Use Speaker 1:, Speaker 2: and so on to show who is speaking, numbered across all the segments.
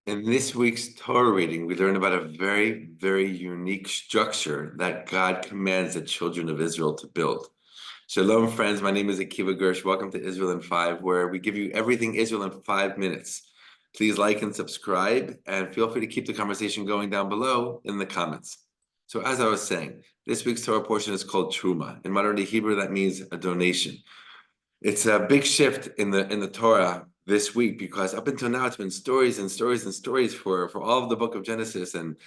Speaker 1: In this week's Torah reading, we learn about a very, very unique structure that God commands the children of Israel to build. Shalom, friends. My name is Akiva Gersh. Welcome to Israel in 5, where we give you everything Israel in 5 minutes. Please like and subscribe, and feel free to keep the conversation going down below in the comments. So as I was saying, this week's Torah portion is called Truma. In modern day Hebrew, that means a donation. It's a big shift in the Torah this week, because up until now it's been stories and stories and stories for all of the book of Genesis and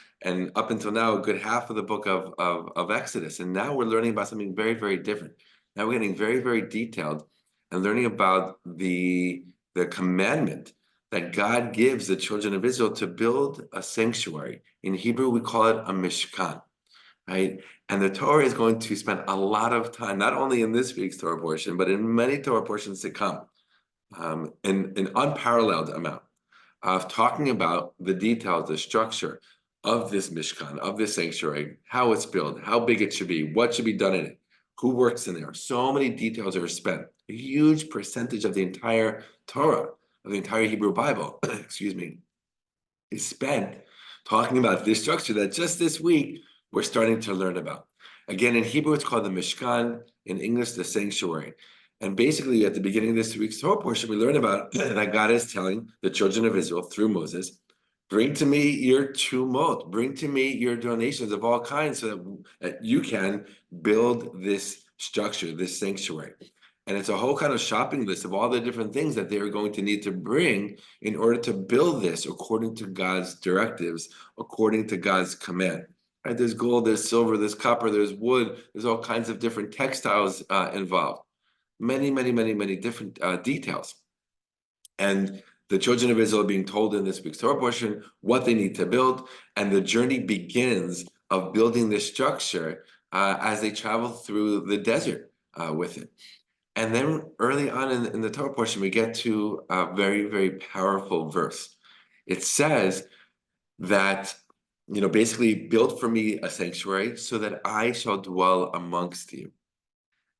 Speaker 1: up until now a good half of the book of Exodus. And now we're learning about something very, very different. Now we're getting very, very detailed and learning about the commandment that God gives the children of Israel to build a sanctuary. In Hebrew, we call it a Mishkan. Right? And the Torah is going to spend a lot of time, not only in this week's Torah portion, but in many Torah portions to come, in an unparalleled amount of talking about the details, the structure of this Mishkan, of this sanctuary, how it's built, how big it should be, what should be done in it, who works in there. So many details are spent. A huge percentage of the entire Torah, of the entire Hebrew Bible, excuse me, is spent talking about this structure that just this week we're starting to learn about. Again, in Hebrew, it's called the Mishkan. In English, the sanctuary. And basically, at the beginning of this week's Torah portion, we learn about that God is telling the children of Israel through Moses, bring to me your trumot, bring to me your donations of all kinds so that you can build this structure, this sanctuary. And it's a whole kind of shopping list of all the different things that they are going to need to bring in order to build this according to God's directives, according to God's command. Right? There's gold, there's silver, there's copper, there's wood, there's all kinds of different textiles involved. Many, many, many, many different details. And the children of Israel are being told in this week's Torah portion what they need to build, and the journey begins of building this structure as they travel through the desert with it. And then early on in the Torah portion, we get to a very, very powerful verse. It says that, basically, build for me a sanctuary so that I shall dwell amongst you.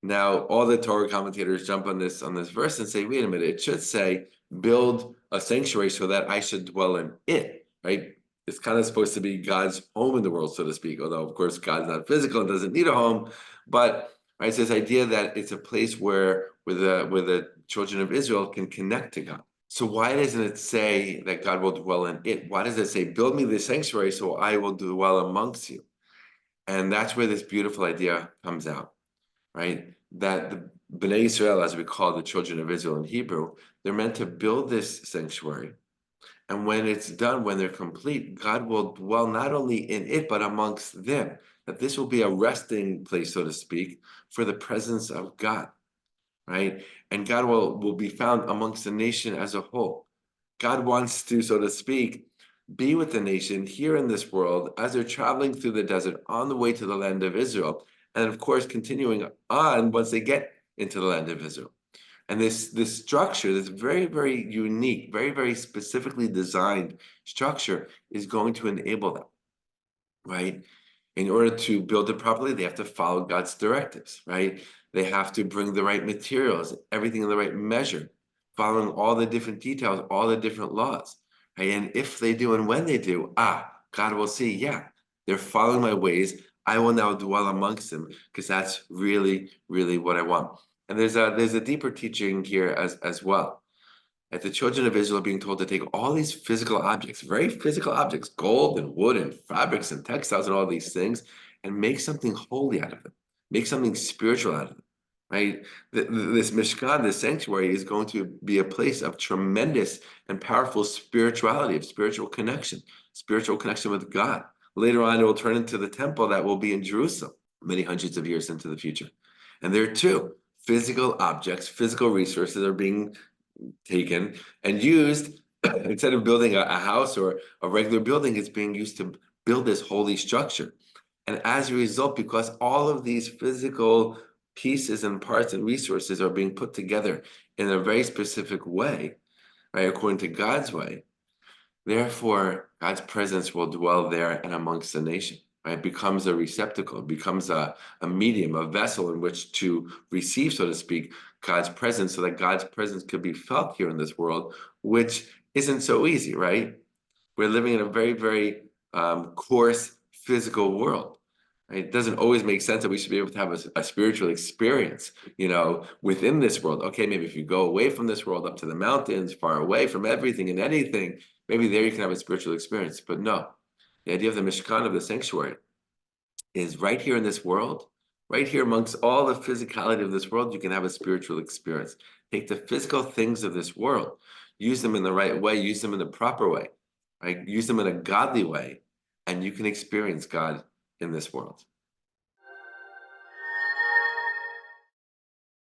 Speaker 1: Now, all the Torah commentators jump on this verse and say, wait a minute, it should say, build a sanctuary so that I should dwell in it, right? It's kind of supposed to be God's home in the world, so to speak, although, of course, God's not physical and doesn't need a home. But right, it's this idea that it's a place where the children of Israel can connect to God. So why doesn't it say that God will dwell in it? Why does it say, build me this sanctuary so I will dwell amongst you? And that's where this beautiful idea comes out, right? That the Bnei Israel, as we call the children of Israel in Hebrew, they're meant to build this sanctuary. And when it's done, when they're complete, God will dwell not only in it, but amongst them. That this will be a resting place, so to speak, for the presence of God, right? And God will be found amongst the nation as a whole. God wants to, so to speak, be with the nation here in this world as they're traveling through the desert on the way to the land of Israel. And of course, continuing on once they get into the land of Israel. And this structure, this very, very unique, very, very specifically designed structure is going to enable them, right? In order to build it properly, they have to follow God's directives, right? They have to bring the right materials, everything in the right measure, following all the different details, all the different laws, right? And if they do and when they do, God will see, yeah, they're following my ways. I will now dwell amongst them because that's really, really what I want. And there's a deeper teaching here as well. That the children of Israel are being told to take all these physical objects, very physical objects, gold and wood and fabrics and textiles and all these things, and make something holy out of them, make something spiritual out of them, right? This Mishkan, this sanctuary, is going to be a place of tremendous and powerful spirituality, of spiritual connection with God. Later on, it will turn into the temple that will be in Jerusalem many hundreds of years into the future. And there too, physical objects, physical resources are being taken and used instead of building a house or a regular building. It's being used to build this holy structure. And as a result, because all of these physical pieces and parts and resources are being put together in a very specific way, right, according to God's way, therefore God's presence will dwell there and amongst the nation. Right? It becomes a receptacle, it becomes a medium, a vessel in which to receive, so to speak, God's presence, so that God's presence could be felt here in this world, which isn't so easy, right? We're living in a very, very coarse physical world. Right? It doesn't always make sense that we should be able to have a spiritual experience, within this world. Okay, maybe if you go away from this world up to the mountains, far away from everything and anything, maybe there you can have a spiritual experience. But no, the idea of the Mishkan, of the sanctuary, is right here in this world, right here amongst all the physicality of this world, you can have a spiritual experience. Take the physical things of this world, use them in the right way, use them in the proper way, right? Use them in a godly way, and you can experience God in this world.